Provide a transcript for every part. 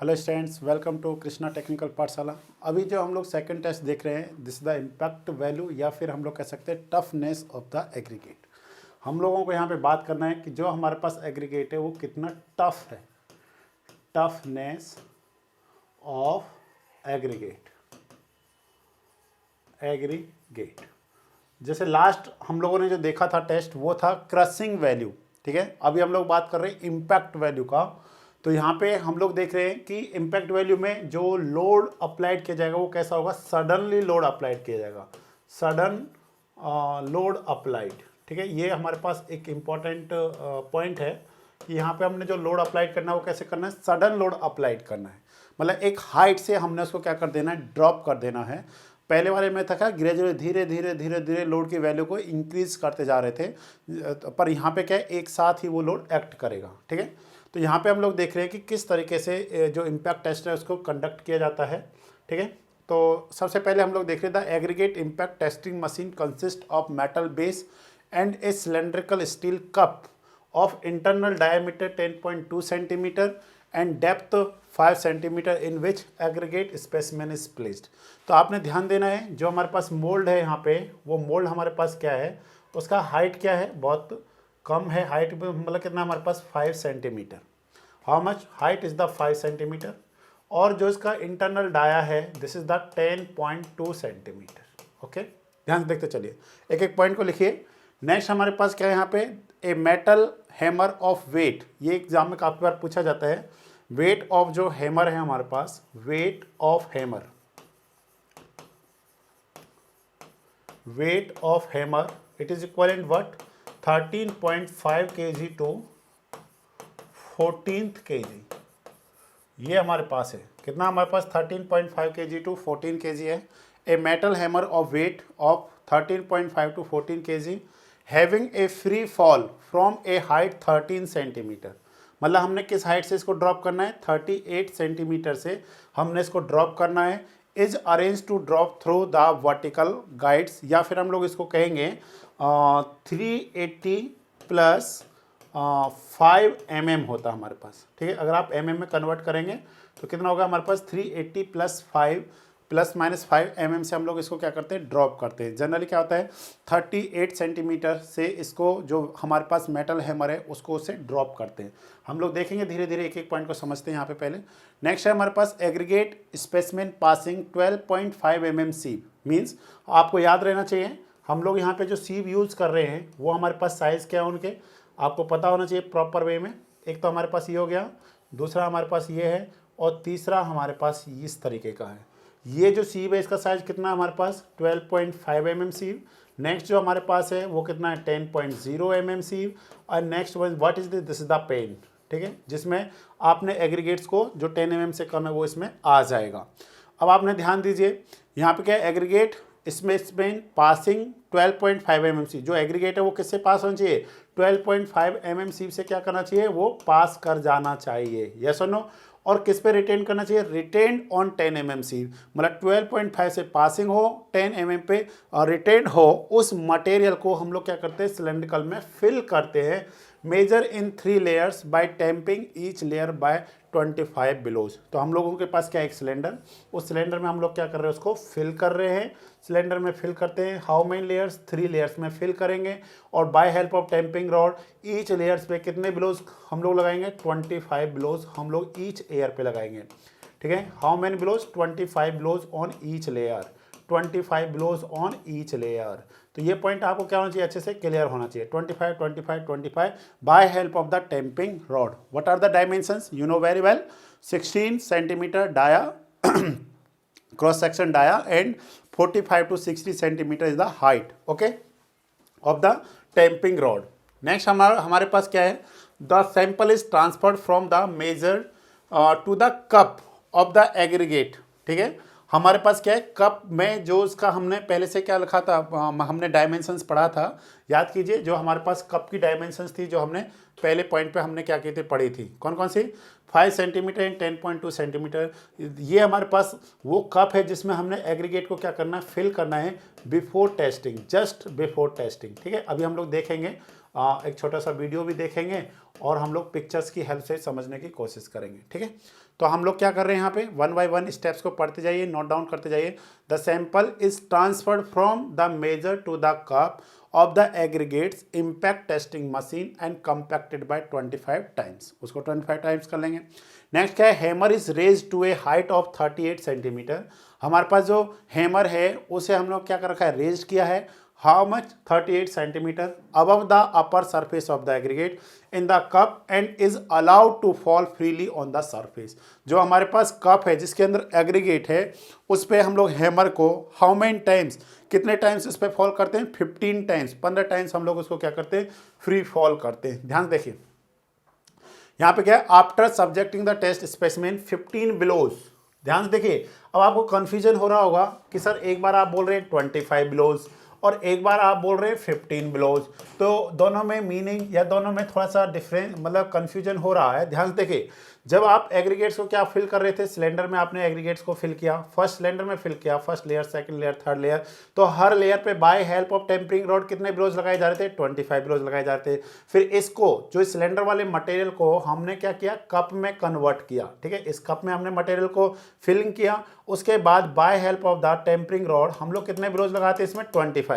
Hello students, welcome to Krishna technical Pathshala. अभी जो हम लोग सेकंड टेस्ट देख रहे हैं, this is the impact value या फिर हम लोग कह सकते हैं टफनेस ऑफ द एग्रीगेट। हम लोगों को यहाँ पे बात करना है कि जो हमारे पास एग्रीगेट है वो कितना टफ है। टफनेस ऑफ एग्रीगेट जैसे लास्ट हम लोगों ने जो देखा था टेस्ट वो था क्रशिंग वैल्यू, ठीक है। अभी हम लोग बात कर रहे हैं इम्पैक्ट वैल्यू का। तो यहाँ पे हम लोग देख रहे हैं कि इम्पैक्ट वैल्यू में जो लोड अप्लाइड किया जाएगा वो कैसा होगा, सडनली लोड अप्लाइड किया जाएगा, सडन लोड अप्लाइड, ठीक है। ये हमारे पास एक इम्पॉर्टेंट पॉइंट है कि यहाँ पे हमने जो लोड अप्लाइड करना है वो कैसे करना है, सडन लोड अप्लाइड करना है। मतलब एक हाइट से हमने उसको क्या कर देना है, ड्रॉप कर देना है। पहले वाले में था क्या, ग्रेजुअली धीरे धीरे धीरे धीरे लोड की वैल्यू को इंक्रीज करते जा रहे थे, पर यहाँ पे क्या है, एक साथ ही वो लोड एक्ट करेगा, ठीक है। तो यहाँ पे हम लोग देख रहे हैं कि किस तरीके से जो इम्पैक्ट टेस्ट है उसको कंडक्ट किया जाता है, ठीक है। तो सबसे पहले हम लोग देख रहे थे aggregate impact testing machine consist of metal base and A cylindrical steel cup of internal diameter 10.2 centimetre and depth 5 centimetre in which aggregate specimen is placed. तो आपने ध्यान देना है, जो हमारे पास मोल्ड है यहाँ पे, वो मोल्ड हमारे पास क्या है, उसका हाइट क्या है, बहुत कम है हाइट, मतलब कितना हमारे पास 5 centimetre. How much height is the 5 centimetre. और जो इसका इंटरनल डाया है this is the 10.2 centimetre. Okay, ध्यान से देखते चलिए, एक एक पॉइंट को लिखिए। नेक्स्ट हमारे पास क्या है यहाँ पे, a metal hammer of weight. ये एग्जाम में काफ़ी बार पूछा जाता है। वेट ऑफ जो हैमर है हमारे पास, weight of hammer, weight of hammer it is equivalent what, 13.5 kg to 14 kg। ये हमारे पास है कितना, हमारे पास 13.5 kg टू 14 kg है। A metal hammer of weight of 13.5 to 14 kg having a free fall from a height 13 centimetre. मतलब हमने किस height से इसको ड्रॉप करना है, 38 सेंटीमीटर से हमने इसको ड्रॉप करना है। Is arrange to drop through the vertical guides, या फिर हम लोग इसको कहेंगे 380 प्लस 5 mm होता है हमारे पास, ठीक है। अगर आप mm में कन्वर्ट करेंगे तो कितना होगा हमारे पास, 380 प्लस 5 प्लस माइनस 5 mm से हम लोग इसको क्या करते हैं, ड्रॉप करते हैं। जनरली क्या होता है, 38 सेंटीमीटर से इसको जो हमारे पास मेटल हैमर है उसको उससे ड्रॉप करते हैं। हम लोग देखेंगे धीरे धीरे, एक एक पॉइंट को समझते हैं यहाँ पे पहले। नेक्स्ट है हमारे पास aggregate specimen passing 12.5 mm sieve. Means आपको याद रहना चाहिए, हम लोग यहाँ पे जो सीव यूज़ कर रहे हैं वो हमारे पास साइज़ क्या है उनके, आपको पता होना चाहिए प्रॉपर वे में। एक तो हमारे पास ये हो गया, दूसरा हमारे पास ये है, और तीसरा हमारे पास इस तरीके का है। ये जो सीव है इसका साइज कितना है हमारे पास, 12.5 mm सीव। नेक्स्ट जो हमारे पास है वो कितना है, 10.0 mm सीव। और next one what is this is the pan, ठीक है, जिसमें आपने एग्रीगेट्स को जो 10 mm से कम है वो इसमें आ जाएगा। अब आपने ध्यान दीजिए, यहाँ पे क्या है, aggregate specimen passing 12.5 mm sieve. जो एग्रीगेट है वो किससे पास होना चाहिए, 12.5 mm सीव से क्या करना चाहिए, वो पास कर जाना चाहिए, यस और नो। और किस पे रिटेन करना चाहिए, रिटेन ऑन 10 mm सीव। मतलब 12.5 से पासिंग हो, 10 mm पे और रिटेन हो, उस मटेरियल को हम लोग क्या करते हैं, सिलेंड्रिकल में फिल करते हैं। Measure in 3 layers by tamping each layer by 25 blows. तो हम लोगों के पास क्या है, एक सिलेंडर, उस सिलेंडर में हम लोग क्या कर रहे हैं, उसको फिल कर रहे हैं। सिलेंडर में फिल करते हैं, हाउ मेनी लेयर्स, 3 लेयर्स में फिल करेंगे। और by help of tamping rod each layers पे कितने बिलोज हम लोग लगाएंगे, 25 बिलोज हम लोग ईच एयर पे लगाएंगे, ठीक है। How many blows, 25 blows on each layer, 25 blows on each layer. तो ये पॉइंट आपको क्या होना चाहिए, अच्छे से क्लियर होना चाहिए। 25 25 25 by help of the tamping rod. What are the dimensions, you know very well, 16 centimetre dia cross section dia and 45 to 60 centimetre is the height, okay, of the tamping rod. Next हमारे पास क्या है, the sample is transferred from the measure to the cup of the aggregate, ठीक है। हमारे पास क्या है, कप में जो उसका हमने पहले से क्या लिखा था, हमने डायमेंशंस पढ़ा था, याद कीजिए। जो हमारे पास कप की डायमेंशंस थी जो हमने पहले पॉइंट पे हमने क्या की थी, पढ़ी थी, कौन कौन सी, 5 सेंटीमीटर एंड 10.2 सेंटीमीटर। ये हमारे पास वो कप है जिसमें हमने एग्रीगेट को क्या करना है, फिल करना है before testing, just before testing, ठीक है। अभी हम लोग देखेंगे एक छोटा सा वीडियो भी देखेंगे और हम लोग पिक्चर्स की हेल्प से समझने की कोशिश करेंगे, ठीक है। तो हम लोग क्या कर रहे हैं यहाँ पे, वन बाय वन स्टेप्स को पढ़ते जाइए, नोट डाउन करते जाइए। The sample is transferred from the measure to the cup of the aggregates impact testing machine and compacted by 25 times. उसको 25 टाइम्स कर लेंगे। नेक्स्ट क्या है, hammer is raise to a height of 38 centimetre. हमारे पास जो हैमर है उसे हम लोग क्या कर रखा है, रेज किया है। How much, 38 centimetre above the upper surface of the aggregate in the cup and is allowed to fall freely on the surface. जो हमारे पास कप है जिसके अंदर एग्रीगेट है उस पर हम लोग हैमर को हाउ मेनी टाइम्स, कितने टाइम्स इस पर फॉल करते हैं, 15 टाइम्स, 15 टाइम्स हम लोग उसको क्या करते हैं, फ्री फॉल करते हैं। ध्यान देखिए यहाँ पे क्या है, after subjecting the test specimen 15 blows. ध्यान से देखिए, अब आपको कंफ्यूजन हो रहा होगा कि सर एक बार आप बोल रहे हैं 25 बिलोज और एक बार आप बोल रहे हैं 15 बिलोज, तो दोनों में मीनिंग या दोनों में थोड़ा सा डिफरेंस मतलब कंफ्यूजन हो रहा है। ध्यान से देखिए, जब आप एग्रीगेट्स को क्या फिल कर रहे थे, सिलेंडर में आपने एग्रीगेट्स को फिल किया, फर्स्ट सिलेंडर में फिल किया, first layer, second layer, third layer, तो हर लेयर पे by help of tempering rod कितने बिलोज लगाए जा रहे थे, 25 बिलोज लगाए जा रहे थे। फिर इसको जो सिलेंडर वाले मटेरियल को हमने क्या किया, कप में कन्वर्ट किया, ठीक है। इस कप में हमने मटेरियल को फिलिंग किया, उसके बाद by help of the tempering rod हम लोग कितने बिलोज लगाते हैं इसमें, 25।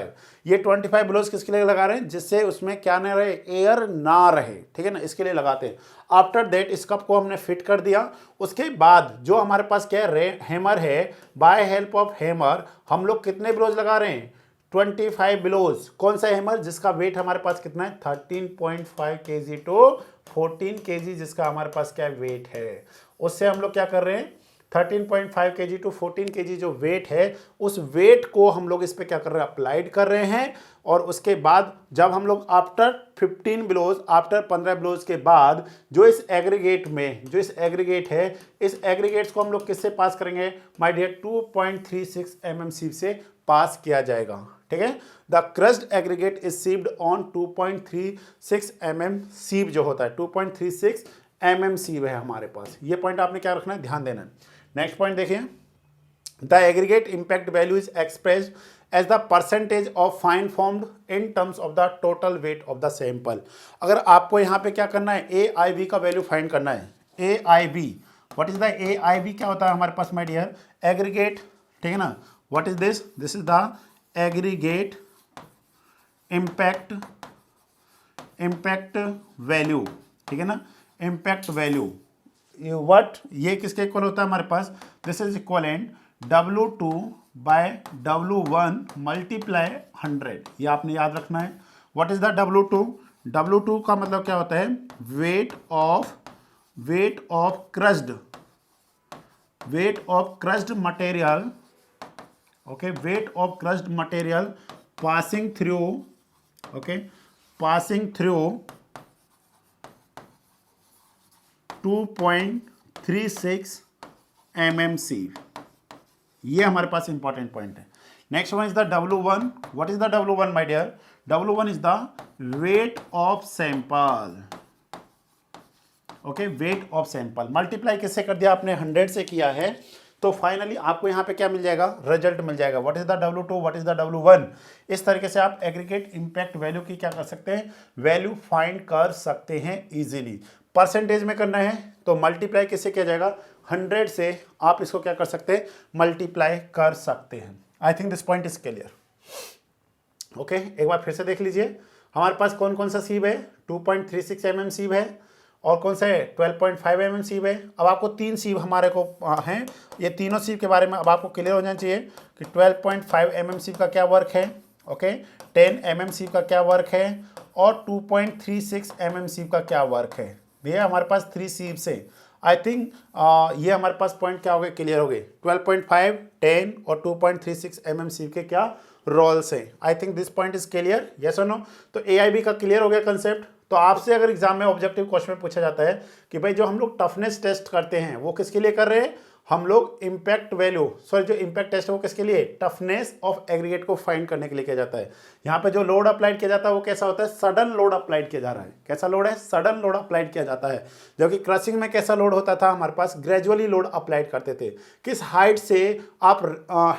ये 25 बिलोज किसके लिए लगा रहे हैं, जिससे उसमें क्या ना रहे, एयर ना रहे, ठीक है ना, इसके लिए लगाते हैं। आफ्टर दैट इस कप को हमने फिट कर दिया। उसके बाद जो हमारे पास क्या है, हैमर है, बाय हेल्प ऑफ हैमर हम लोग कितने बिलोज लगा रहे हैं, 25 बिलोज। कौन सा हैमर, जिसका वेट हमारे पास कितना है, 13.5 kg टू 14 kg, जिसका हमारे पास क्या वेट है, उससे हम लोग क्या कर रहे हैं, 13.5 kg टू 14 kg जो वेट है, उस वेट को हम लोग इस पे क्या कर रहे हैं, अप्लाइड कर रहे हैं। और उसके बाद जब हम लोग आफ्टर 15 बिलोज, आफ्टर 15 बिलोज के बाद जो इस एग्रीगेट में, जो इस एग्रीगेट है, इस एग्रीगेट्स को हम लोग किससे पास करेंगे, माय डियर 2.36 mm सीव से पास किया जाएगा, ठीक है। The crushed aggregate is sieved on 2.36 mm sieve जो होता है, 2.36 mm सीव है हमारे पास। ये पॉइंट आपने क्या रखना है, ध्यान देना है। नेक्स्ट पॉइंट देखिए, the aggregate impact value is expressed as the percentage of fines formed in terms of the total weight of the sample. अगर आपको यहाँ पे क्या करना है, ए आई बी का वैल्यू फाइंड करना है। A I B, what is the A I B, क्या होता है हमारे पास माय डियर, एग्रीगेट, ठीक है ना। What is this, this is the aggregate impact value, ठीक है ना, इम्पैक्ट वैल्यू। व्हाट, ये किसके इक्वल होता है हमारे पास, this is equivalent W2 by W1 multiply 100। ये आपने याद रखना है। What is the W2, W2 का मतलब क्या होता है, weight of crushed material, okay, weight of crushed material passing through, okay, passing through 2.36 mm sieve. ये हमारे पास इंपॉर्टेंट पॉइंट है। Next one is the W1। What is the W1 my dear, W1 is the weight of sample, okay, weight of sample. Multiply किससे कर दिया आपने, 100 से किया है, तो फाइनली आपको यहाँ पे क्या मिल जाएगा, रिजल्ट मिल जाएगा। What is the W2, what is the W1। इस तरीके से आप एग्रीगेट इम्पैक्ट वैल्यू की क्या कर सकते हैं, वैल्यू फाइंड कर सकते हैं इजीली। परसेंटेज में करना है तो मल्टीप्लाई किससे किया जाएगा, 100 से आप इसको क्या कर सकते हैं, मल्टीप्लाई कर सकते हैं। I think this point is clear, okay. एक बार फिर से देख लीजिए, हमारे पास कौन कौन सा सीव है, 2.36 mm सीव है, और कौन सा है, 12.5 mm सीव है। अब आपको 3 सीव हमारे को हैं, ये तीनों सीव के बारे में अब आपको क्लियर हो जाना चाहिए कि 12.5 mm सीव का क्या वर्क है, ओके, 10 mm सीव का क्या वर्क है, और 2.36 mm सीव का क्या वर्क है। ये हमारे पास 3 सीव से आई थिंक ये हमारे पास पॉइंट क्या हो गए, क्लियर हो गए। 12.5, 10 और 2.36 mm सीव के क्या रोल्स हैं। I think this point is clear, yes और नो। तो AIB का क्लियर हो गया कंसेप्ट। तो आपसे अगर एग्जाम में ऑब्जेक्टिव क्वेश्चन में पूछा जाता है कि भाई जो हम लोग टफनेस टेस्ट करते हैं वो किसके लिए कर रहे हैं, हम लोग इम्पैक्ट वैल्यू जो इम्पैक्ट टेस्ट है वो किसके लिए, टफनेस ऑफ एग्रीगेट को फाइंड करने के लिए किया जाता है। यहाँ पे जो लोड अप्लाइड किया जाता है वो कैसा होता है, सडन लोड अप्लाइड किया जा रहा है। कैसा लोड है, सडन लोड अप्लाइड किया जाता है। जबकि क्रशिंग में कैसा लोड होता था, हमारे पास ग्रेजुअली लोड अप्लाइड करते थे। किस हाइट से आप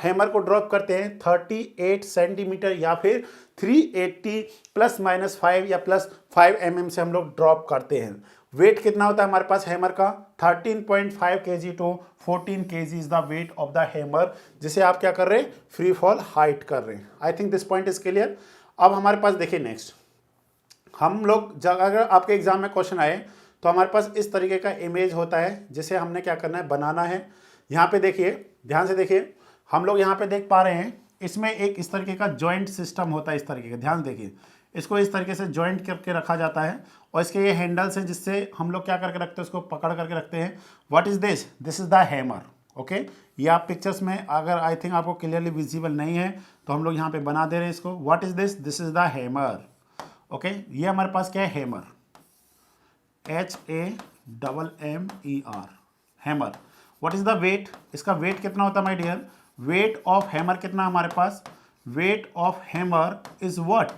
हैमर को ड्रॉप करते हैं, 38 सेंटीमीटर या फिर 380 प्लस माइनस 5 या प्लस 5 mm से हम लोग ड्रॉप करते हैं। वेट कितना होता है हमारे पास हैमर का, 13.5 kg to 14 kg is the weight of the hammer, जिसे आप क्या कर रहे हैं, फ्री फॉल हाइट कर रहे हैं। I think this point is clear. अब हमारे पास देखिए नेक्स्ट, हम लोग अगर आपके एग्जाम में क्वेश्चन आए तो हमारे पास इस तरीके का इमेज होता है जिसे हमने क्या करना है, बनाना है। यहाँ पे देखिए, ध्यान से देखिए, हम लोग यहाँ पे देख पा रहे हैं इसमें एक इस तरीके का जॉइंट सिस्टम होता है। इस तरीके का ध्यान देखिए, इसको इस तरीके से जॉइंट करके रखा जाता है और इसके ये हैंडल्स हैं जिससे हम लोग क्या करके रखते हैं, उसको पकड़ करके रखते हैं। What is this, this is the hammer. Okay, ये आप पिक्चर्स में अगर आई थिंक आपको क्लियरली विजिबल नहीं है तो हम लोग यहाँ पे बना दे रहे हैं इसको। What is this, this is the hammer. Okay, ये हमारे पास क्या है, hammer, HAMMER, hammer. What is the weight, इसका वेट कितना होता है my dear, weight of hammer कितना हमारे पास, weight of hammer is what,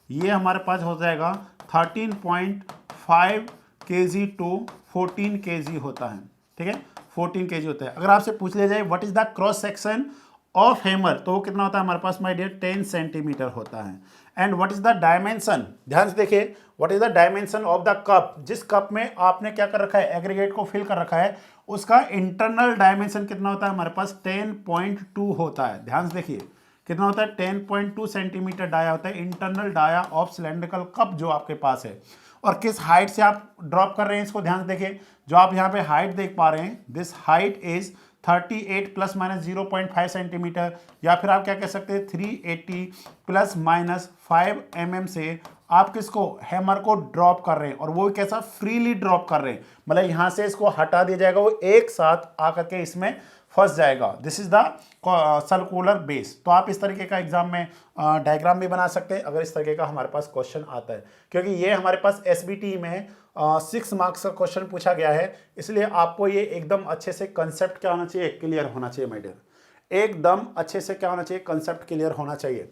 ये हमारे पास हो जाएगा 13.5 kg टू 14 kg होता है। ठीक है, 14 kg होता है। अगर आपसे पूछ लिया जाए what is the cross section of hammer, तो वो कितना होता है हमारे पास माय डियर, 10 सेंटीमीटर होता है। And what is the dimension, ध्यान से देखिए, what is the dimension of the cup, जिस कप में आपने क्या कर रखा है, एग्रीगेट को फिल कर रखा है, उसका इंटरनल डायमेंशन कितना होता है हमारे पास, 10.2 होता है। ध्यान से देखिए कितना होता है, 10.2 सेंटीमीटर डाया होता है, internal dia of cylindrical cup जो आपके पास है। और किस हाइट से आप ड्रॉप कर रहे हैं इसको, ध्यान से देखिए, जो आप यहाँ पे हाइट देख पा रहे हैं, this height is 38 plus minus 0.5 centimetre, या फिर आप क्या कह सकते हैं 380 प्लस माइनस 5 mm से आप किसको, हैमर को ड्रॉप कर रहे हैं। और वो कैसा, फ्रीली ड्रॉप कर रहे हैं, मतलब यहाँ से इसको हटा दिया जाएगा, वो एक साथ आकर के इसमें फंस जाएगा। This is the circular base. तो आप इस तरीके का एग्जाम में डायग्राम भी बना सकते हैं अगर इस तरीके का हमारे पास क्वेश्चन आता है, क्योंकि ये हमारे पास SBT में 6 मार्क्स का क्वेश्चन पूछा गया है, इसलिए आपको ये एकदम अच्छे से कंसेप्ट क्या होना चाहिए, क्लियर होना चाहिए माय डियर, एकदम अच्छे से क्या होना चाहिए, कंसेप्ट क्लियर होना चाहिए।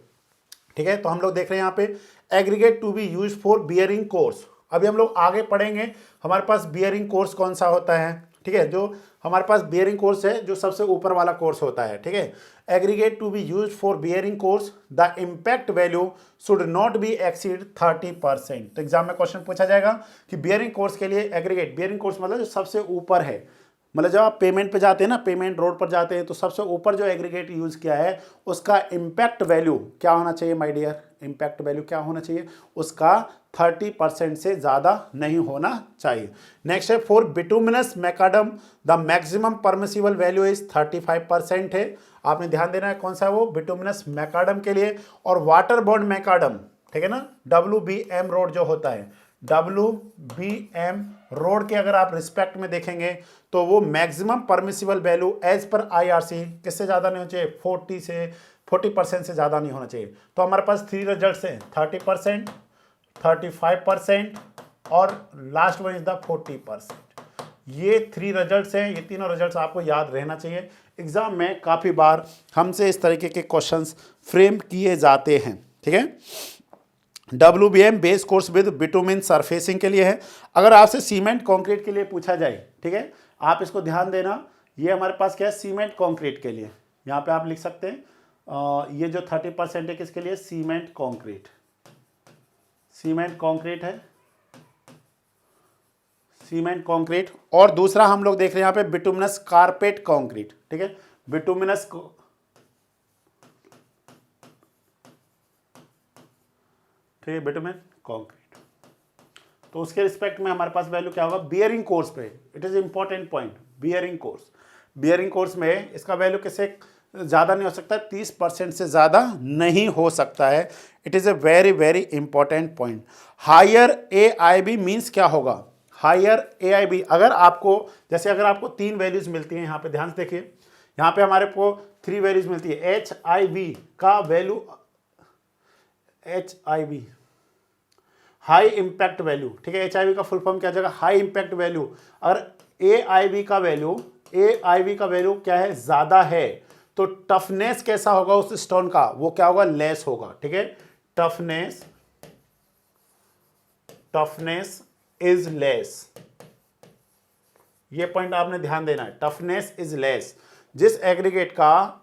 ठीक है, तो हम लोग देख रहे हैं यहाँ पे aggregate to be use for bearing course. अभी हम लोग आगे पढ़ेंगे हमारे पास बियरिंग कोर्स कौन सा होता है। ठीक है, जो हमारे पास बियरिंग कोर्स है, जो सबसे ऊपर वाला कोर्स होता है। ठीक है, aggregate to be use for bearing course, the impact value should not be exceed 30%। तो एग्जाम में क्वेश्चन पूछा जाएगा कि बियरिंग कोर्स के लिए एग्रीगेट, बियरिंग कोर्स मतलब जो सबसे ऊपर है, मतलब जब आप पेमेंट पे जाते हैं ना, पेमेंट रोड पर जाते हैं, तो सबसे ऊपर जो एग्रीगेट यूज किया है उसका इम्पैक्ट वैल्यू क्या होना चाहिए माय डियर, इम्पैक्ट वैल्यू क्या होना चाहिए, उसका 30% से ज़्यादा नहीं होना चाहिए। नेक्स्ट है for bituminous macadam the maximum permissible value is 35% है। आपने ध्यान देना है कौन सा है वो, बिटुमिनस मैकाडम के लिए। और वाटर बॉर्न मैकाडम, ठीक है ना, WBM रोड जो होता है, WBM रोड के अगर आप रिस्पेक्ट में देखेंगे तो वो maximum permissible value as per IRC किससे ज़्यादा नहीं होना चाहिए, 40% से ज़्यादा नहीं होना चाहिए। तो हमारे पास 3 रिजल्ट्स हैं, 30%, 35% और लास्ट वन इज द 40%। ये 3 रिजल्ट्स हैं, ये तीनों रिजल्ट्स आपको याद रहना चाहिए। एग्जाम में काफ़ी बार हमसे इस तरीके के क्वेश्चंस फ्रेम किए जाते हैं। ठीक है, WBM base course with bitumen surfacing के लिए है। अगर आपसे सीमेंट कंक्रीट के लिए पूछा जाए, ठीक है, आप इसको ध्यान देना, ये हमारे पास क्या है, सीमेंट कंक्रीट के लिए, यहाँ पे आप लिख सकते हैं ये जो 30% है किसके लिए, सीमेंट कंक्रीट, सीमेंट कंक्रीट है, सीमेंट कंक्रीट। और दूसरा हम लोग देख रहे हैं यहाँ पे बिटुमिनस कारपेट कंक्रीट। ठीक है, बिटुमिनस, ठीक है, बिटुमिन कंक्रीट। तो उसके रिस्पेक्ट में हमारे पास वैल्यू क्या होगा, बियरिंग कोर्स पे, it is important point, bearing course, bearing course में इसका वैल्यू किससे ज़्यादा नहीं हो सकता, 30% से ज़्यादा नहीं हो सकता है। It is a very very important point. Higher AIB means क्या होगा, हायर AIB, अगर आपको जैसे अगर आपको 3 वैल्यूज़ मिलती हैं, यहाँ पे ध्यान से देखिए, यहाँ पे हमारे को 3 वैल्यूज़ मिलती है। HIB का value, HIB high impact value, ठीक है, HIB का फुल फॉर्म क्या जाएगा, हाई इम्पैक्ट वैल्यू। अगर AIB का वैल्यू AIV का वैल्यू क्या है, ज़्यादा है, तो टफनेस कैसा होगा उस स्टोन का, वो क्या होगा, लेस होगा। ठीक है, टफनेस इज लेस, ये पॉइंट आपने ध्यान देना है, टफनेस इज लेस। जिस एग्रीगेट का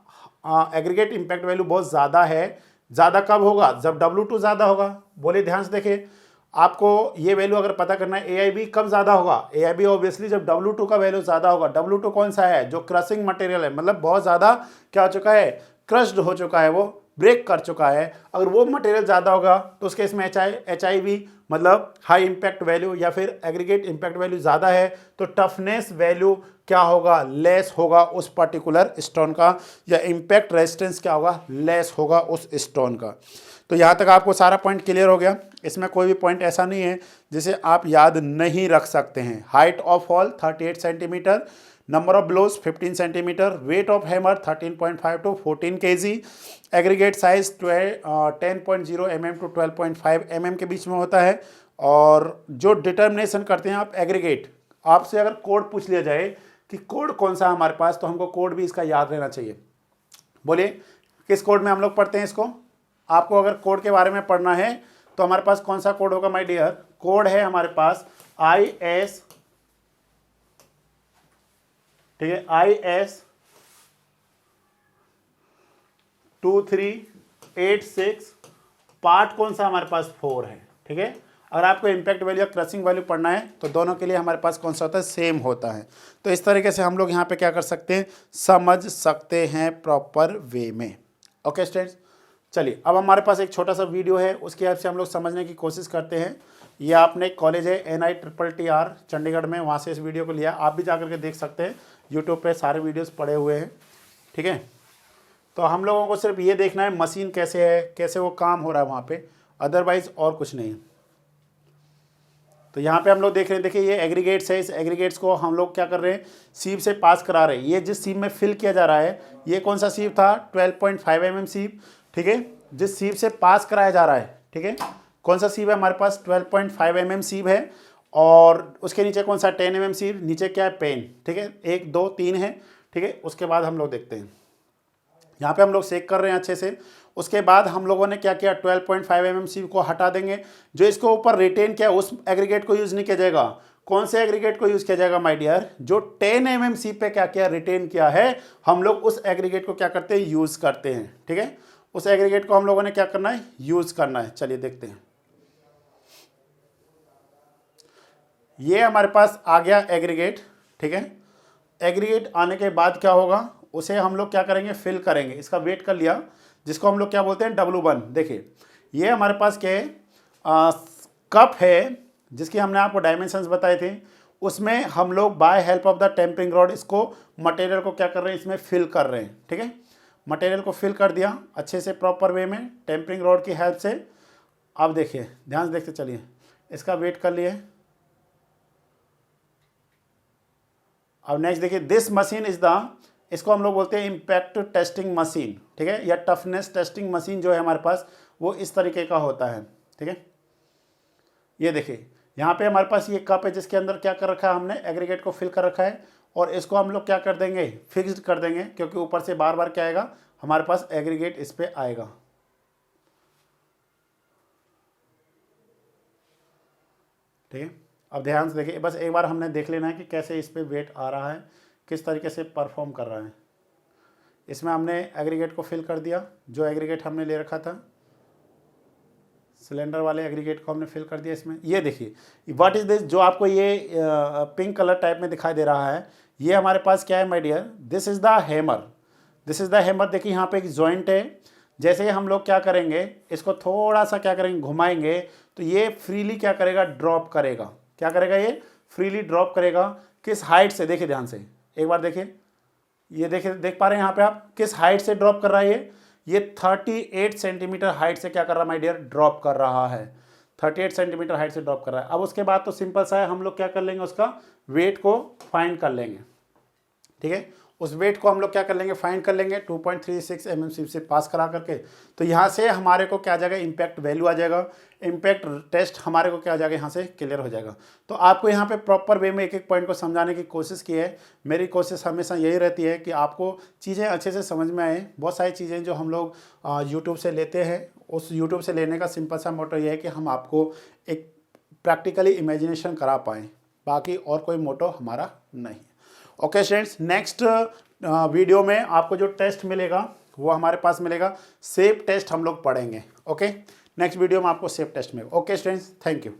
एग्रीगेट इंपैक्ट वैल्यू बहुत ज़्यादा है, ज़्यादा कब होगा, जब W2 ज़्यादा होगा। बोले ध्यान से देखिए, आपको ये वैल्यू अगर पता करना है AIB कब ज़्यादा होगा, AIB ऑब्वियसली जब W2 का वैल्यू ज़्यादा होगा। W2 कौन सा है, जो क्रशिंग मटेरियल है, मतलब बहुत ज़्यादा क्या हो चुका है, क्रश्ड हो चुका है, वो ब्रेक कर चुका है। अगर वो मटेरियल ज़्यादा होगा तो उसके इसमें HIV मतलब हाई इंपैक्ट वैल्यू या फिर एग्रीगेट इंपैक्ट वैल्यू ज़्यादा है, तो टफनेस वैल्यू क्या होगा, लेस होगा उस पर्टिकुलर स्टोन का, या इंपैक्ट रेजिस्टेंस क्या होगा, लेस होगा उस स्टोन का। तो यहाँ तक आपको सारा पॉइंट क्लियर हो गया। इसमें कोई भी पॉइंट ऐसा नहीं है जिसे आप याद नहीं रख सकते हैं। Height of fall 38 centimetre, number of blows 15 centimetre, weight of hammer 13.5 to 14 kg, aggregate size 10.0 mm to 12.5 mm के बीच में होता है। और जो डिटर्मिनेशन करते हैं आप एग्रीगेट, आपसे अगर कोड पूछ लिया जाए कि कोड कौन सा है हमारे पास, तो हमको कोड भी इसका याद रहना चाहिए। बोलिए किस कोड में हम लोग पढ़ते हैं इसको, आपको अगर कोड के बारे में पढ़ना है तो हमारे पास कौन सा कोड होगा माय डियर, कोड है हमारे पास IS, ठीक है, IS 2386, पार्ट कौन सा हमारे पास 4 है। ठीक है, अगर आपको इंपैक्ट वैल्यू या क्रशिंग वैल्यू पढ़ना है तो दोनों के लिए हमारे पास कौन सा होता है, सेम होता है। तो इस तरीके से हम लोग यहाँ पे क्या कर सकते हैं, समझ सकते हैं प्रॉपर वे में। ओके स्टूडेंट्स, चलिए अब हमारे पास एक छोटा सा वीडियो है, उसकी हेल्प से हम लोग समझने की कोशिश करते हैं। ये आपने कॉलेज है NITTR चंडीगढ़ में, वहाँ से इस वीडियो को लिया, आप भी जा करके देख सकते हैं, यूट्यूब पे सारे वीडियोस पड़े हुए हैं। ठीक है, तो हम लोगों को सिर्फ ये देखना है मशीन कैसे है, कैसे वो काम हो रहा है वहाँ पे, अदरवाइज और कुछ नहीं। तो यहाँ पे हम लोग देख रहे हैं, देखिए ये एग्रीगेट्स है, इस एग्रीगेट्स को हम लोग क्या कर रहे हैं, सीव से पास करा रहे हैं। ये जिस सीव में फिल किया जा रहा है, ये कौन सा सीव था, 12.5 mm सीव। ठीक है, जिस सीव से पास कराया जा रहा है, ठीक है, कौन सा सीव है हमारे पास, 12.5 mm सीव है। और उसके नीचे कौन सा, 10 mm सीव, नीचे क्या है, पेन। ठीक है, 1 2 3 है। ठीक है, उसके बाद हम लोग देखते हैं, यहाँ पे हम लोग सेक कर रहे हैं अच्छे से। उसके बाद हम लोगों ने क्या किया, 12.5 mm सीव को हटा देंगे। जो इसको ऊपर रिटेन किया उस एग्रीगेट को यूज़ नहीं किया जाएगा। कौन से एग्रीगेट को यूज़ किया जाएगा माय डियर, जो 10 mm सीव पे क्या किया, रिटेन किया है, हम लोग उस एग्रीगेट को क्या करते हैं, यूज़ करते हैं। ठीक है, उस एग्रीगेट को हम लोगों ने क्या करना है, यूज़ करना है। चलिए देखते हैं, ये हमारे पास आ गया एग्रीगेट। ठीक है, एग्रीगेट आने के बाद क्या होगा, उसे हम लोग क्या करेंगे, फिल करेंगे। इसका वेट कर लिया, जिसको हम लोग क्या बोलते हैं, W1। देखिए ये हमारे पास क्या है, कप है, जिसकी हमने आपको डायमेंशंस बताए थे। उसमें हम लोग by help of the tempering rod इसको मटेरियल को क्या कर रहे हैं, इसमें फिल कर रहे हैं। ठीक है, मटेरियल को फिल कर दिया अच्छे से प्रॉपर वे में टेम्परिंग रॉड की हेल्प से। अब देखिए ध्यान से देखते चलिए, इसका वेट कर लिए। अब नेक्स्ट देखिए, दिस मशीन इज द, इसको हम लोग बोलते हैं इम्पैक्ट टेस्टिंग मशीन। ठीक है, या टफनेस टेस्टिंग मशीन जो है हमारे पास, वो इस तरीके का होता है। ठीक है, ये देखिए यहाँ पे हमारे पास ये कप है, जिसके अंदर क्या कर रखा है हमने, एग्रीगेट को फिल कर रखा है। और इसको हम लोग क्या कर देंगे, फिक्स्ड कर देंगे, क्योंकि ऊपर से बार बार क्या आएगा हमारे पास, एग्रीगेट इस पे आएगा। ठीक है, अब ध्यान से देखिए, बस एक बार हमने देख लेना है कि कैसे इस पे वेट आ रहा है, किस तरीके से परफॉर्म कर रहा है। इसमें हमने एग्रीगेट को फिल कर दिया, जो एग्रीगेट हमने ले रखा था, सिलेंडर वाले एग्रीगेट को हमने फिल कर दिया इसमें। ये देखिए व्हाट इज़ दिस, जो आपको ये पिंक कलर टाइप में दिखाई दे रहा है, ये हमारे पास क्या है my dear, this is the hammer. This is the hammer. देखिए यहाँ पे एक जॉइंट है, जैसे ही हम लोग क्या करेंगे, इसको थोड़ा सा क्या करेंगे, घुमाएंगे, तो ये फ्रीली क्या करेगा, ड्रॉप करेगा। क्या करेगा, ये फ्रीली ड्रॉप करेगा। किस हाइट से, देखिए ध्यान से एक बार देखिए, ये देखिए, देख पा रहे हैं यहाँ पे आप, किस हाइट से ड्रॉप कर रहा है ये 38 सेंटीमीटर हाइट से क्या कर रहा है माय डियर, ड्रॉप कर रहा है। 38 सेंटीमीटर हाइट से ड्रॉप कर रहा है। अब उसके बाद तो सिंपल सा है, हम लोग क्या कर लेंगे, उसका वेट को फाइंड कर लेंगे। ठीक है, उस वेट को हम लोग क्या कर लेंगे, फाइंड कर लेंगे 2.36 mm से पास करा करके। तो यहाँ से हमारे को क्या आ जाएगा, इम्पैक्ट वैल्यू आ जाएगा, इम्पैक्ट टेस्ट हमारे को क्या आ जाएगा, यहाँ से क्लियर हो जाएगा। तो आपको यहाँ पे प्रॉपर वे में एक एक पॉइंट को समझाने की कोशिश की है। मेरी कोशिश हमेशा यही रहती है कि आपको चीज़ें अच्छे से समझ में आए। बहुत सारी चीज़ें जो हम लोग यूट्यूब से लेते हैं, उस यूट्यूब से लेने का सिंपल सा मोटो ये है कि हम आपको एक प्रैक्टिकली इमेजिनेशन करा पाएँ, बाकी और कोई मोटो हमारा नहीं। ओके स्टूडेंट्स, नेक्स्ट वीडियो में आपको जो टेस्ट मिलेगा वो हमारे पास मिलेगा, सेफ टेस्ट हम लोग पढ़ेंगे। ओके, नेक्स्ट वीडियो में आपको सेफ टेस्ट मिलेगा। Okay students, thank you.